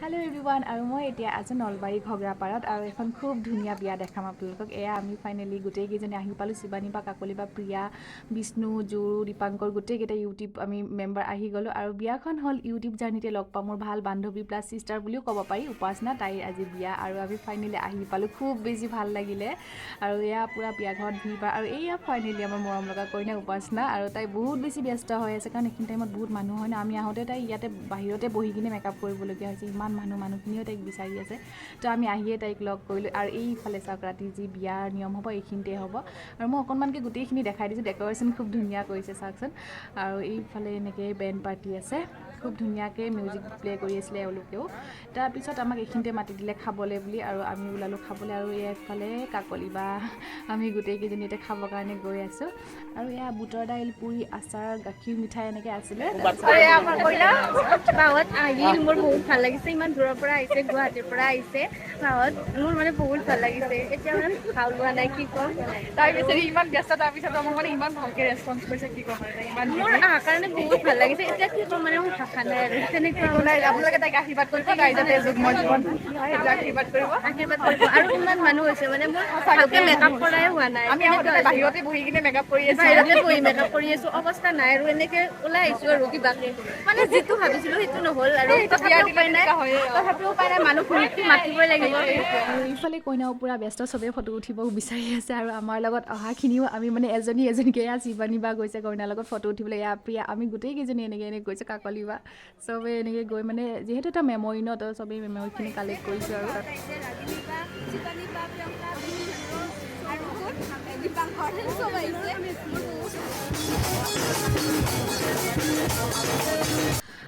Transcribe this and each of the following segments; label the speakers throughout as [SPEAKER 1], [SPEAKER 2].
[SPEAKER 1] Hello everyone, আৰু মই এতিয়া আছো নলবাৰী ঘগৰাপাৰত আৰু এখন খুব ধুনীয়া বিয়া দেখাম আপোনালোকক। এয়া আমি ফাইনেলি গোটেই কেইজনী আহি পালো, শিৱানী বা কাকলি বা প্ৰিয়া, বিষ্ণু, জুৰু, দীপাংকৰ গোটেই কেইটা ইউটিউব আমি মেম্বাৰ আহি গ'লো আৰু বিয়াখন হ'ল ইউটিউব জাৰ্নিতে লগ পাম মোৰ ভাল বান্ধৱী প্লাছ চিষ্টাৰ বুলিও ক'ব পাৰি, উপাসনা। তাইৰ আজি বিয়া আৰু আমি ফাইনেলি আহি পালো, খুব বেছি ভাল লাগিলে। আৰু এয়া পুৰা বিয়া ঘৰত ভিৰ পায় আৰু এয়া ফাইনেলি আমাৰ মৰম লগা কইনা উপাসনা আৰু তাই বহুত বেছি ব্যস্ত হৈ আছে কাৰণ এইখিনি টাইমত বহুত মানুহ হয় ন। আমি আহোঁতে তাই ইয়াতে বাহিৰতে বহি কিনে মেকআপ কৰিবলগীয়া হৈছে, ইমান মানুহখিনিও তাইক বিচাৰি আছে। তো আমি আহিয়ে তাইক লগ কৰিলোঁ আৰু এইফালে চাওক ৰাতি যি বিয়াৰ নিয়ম হ'ব এইখিনিতে হ'ব আৰু মই অকণমানকৈ গোটেইখিনি দেখাই দিছোঁ। ডেক'ৰেশ্যন খুব ধুনীয়া কৰিছে চাওকচোন। আৰু এইফালে এনেকৈ বেণ্ড পাৰ্টি আছে, খুব ধুনীয়াকৈ মিউজিক প্লে' কৰি আছিলে এওঁলোকেও। তাৰপিছত আমাক এইখিনিতে মাতি দিলে খাবলৈ বুলি আৰু আমি ওলালোঁ খাবলৈ। আৰু এইফালে কাকলি বা আমি গোটেইকেইজনী এতিয়া খাবৰ কাৰণে গৈ আছোঁ। আৰু এয়া বুটৰ দাইল, পুৰি, আচাৰ, গাখীৰ, মিঠাই এনেকৈ আছিলে।
[SPEAKER 2] মোৰ বহুত ভাল লাগিছে, ইমান দূৰৰ পৰা আহিছে, গুৱাহাটীৰ পৰা আহিছে গাঁৱত, মোৰ মানে বহুত ভাল লাগিছে। এতিয়া মানে ভাল লোৱা নাই, কি ক'ম।
[SPEAKER 1] তাৰপিছত ইমান ব্যস্ত, তাৰপিছত আমাক মানে ইমান ভালকৈ ৰেচপঞ্চ কৰিছে, কি ক'ম আৰু ইমান
[SPEAKER 2] মোৰ অহাৰ কাৰণে বহুত ভাল লাগিছে। এতিয়া কি ক'ম মানে মোৰ ভাষা নাই আৰু তেনেকুৱা।
[SPEAKER 1] আপোনালোকে তাইক আশীৰ্বাদ কৰিব, তাই যাতে যুগ্ম জীৱন হয় সেইটো আশীৰ্বাদ কৰিব।
[SPEAKER 2] আৰু ইমান মানুহ হৈছে মানে মোৰ ভালকে মেকআপ কৰাই হোৱা নাই।
[SPEAKER 1] আমি আহোঁতে বাহিৰতে বহি কিনে মেকআপ কৰি আছোঁ,
[SPEAKER 2] বাহিৰতে বহি মেকআপ কৰি আছো, অৱস্থা নাই আৰু এনেকে ওলাই আহিছো আৰু কিবাকে মানে যিটো ভাবিছিলো সেইটো নহ'ল আৰু তথাপিও উপায় নাই, মানুহ মাতিবই লাগিব।
[SPEAKER 1] আৰু ইফালে কইনাও পূৰা ব্যস্ত, চবেই ফটো উঠিব বিচাৰি আছে আৰু আমাৰ লগত অহাখিনিও আমি মানে এজনীকৈ এয়া শিৱানী বা গৈছে কইনাৰ লগত ফটো উঠিবলৈ, এয়া প্ৰিয়া, আমি গোটেইকেইজনী এনেকৈ গৈছোঁ, কাকলি বা চবেই এনেকৈ গৈ মানে যিহেতু এটা মেমৰি ন, তো চবেই মেমৰিখিনি কালেক্ট কৰিছোঁ আৰু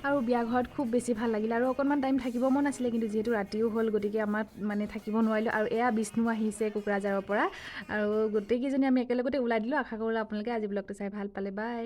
[SPEAKER 1] আৰু বিয়া ঘৰত খুব বেছি ভাল লাগিলে আৰু অকণমান টাইম থাকিব মন আছিলে, কিন্তু যিহেতু ৰাতিও হ'ল গতিকে আমাৰ মানে থাকিব নোৱাৰিলোঁ। আৰু এয়া বিষ্ণু আহিছে কোকৰাঝাৰৰ পৰা আৰু গোটেইকেইজনী আমি একেলগতে ওলাই দিলোঁ। আশা কৰোঁ আপোনালোকে আজি ব্লগটো চাই ভাল পালে। বাই।